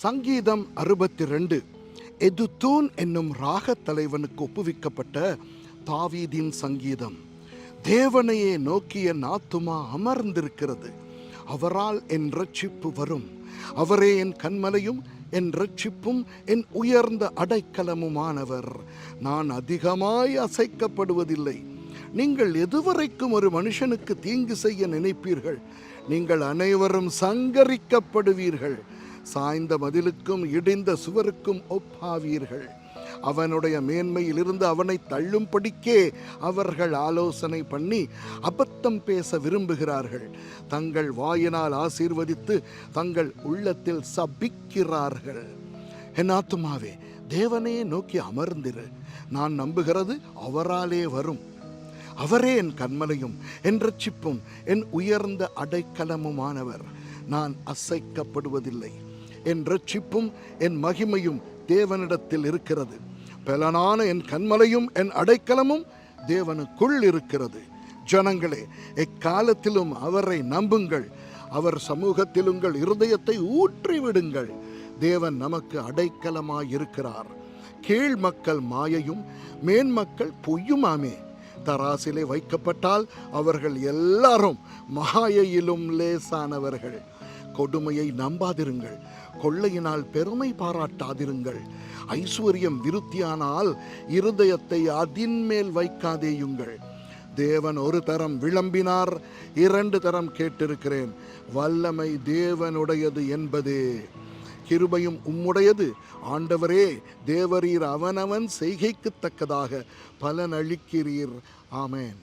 சங்கீதம் 62 எதுத்தூன் என்னும் ராகத் தலைவனுக்கு ஒப்புவிக்கப்பட்ட தாவீதின் சங்கீதம். தேவனையே நோக்கிய ஆத்துமா அமர்ந்திருக்கிறது, அவரால் என் இரட்சிப்பு வரும். அவரே என் கன்மலையும் என் இரட்சிப்பும் என் உயர்ந்த அடைக்கலமுமானவர். நான் அதிகமாய் அசைக்கப்படுவதில்லை. நீங்கள் எதுவரைக்கும் ஒரு மனுஷனுக்கு தீங்கு செய்ய நினைப்பீர்கள்? நீங்கள் அனைவரும் சங்கரிக்கப்படுவீர்கள். சாய்ந்த மதிலுக்கும் இடிந்த சுவருக்கும் ஒப்பாவீர்கள். அவனுடைய மேன்மையிலிருந்து அவனை தள்ளும்படிக்கே அவர்கள் ஆலோசனை பண்ணி அபத்தம் பேச விரும்புகிறார்கள். தங்கள் வாயினால் ஆசீர்வதித்து தங்கள் உள்ளத்தில் சபிக்கிறார்கள். என் ஆத்துமாவே, தேவனே நோக்கி அமர்ந்திரு. நான் நம்புகிறது அவராலே வரும். அவரே என் கன்மலையும் என் இரட்சிப்பும் என் உயர்ந்த அடைக்கலமுமானவர். நான் அசைக்கப்படுவதில்லை. என் இரட்சிப்பும் என் மகிமையும் தேவனிடத்தில் இருக்கிறது. பலனான என் கன்மலையும் என் அடைக்கலமும் தேவனுக்குள் இருக்கிறது. ஜனங்களே, எக்காலத்திலும் அவரை நம்புங்கள். அவர் சமூகத்தில் உங்கள் இருதயத்தை ஊற்றிவிடுங்கள். தேவன் நமக்கு அடைக்கலமாயிருக்கிறார். கீழ் மக்கள் மாயையும் மேன்மக்கள் பொய்யுமாமே. தராசிலே வைக்கப்பட்டால் அவர்கள் எல்லாரும் மாயையிலும் லேசானவர்கள். கொடுமையை நம்பாதிருங்கள், கொள்ளையினால் பெருமை பாராட்டாதிருங்கள். ஐஸ்வர்யம் விருத்தியானால் இருதயத்தை அதின் மேல் வைக்காதேயுங்கள். தேவன் ஒரு தரம் விளம்பினார், 2 தரம் கேட்டிருக்கிறேன். வல்லமை தேவனுடையது என்பதே, கிருபையும் உம்முடையது. ஆண்டவரே, தேவரீர் அவனவன் செய்கைக்கு தக்கதாக பலனளிக்கிறீர். ஆமென்.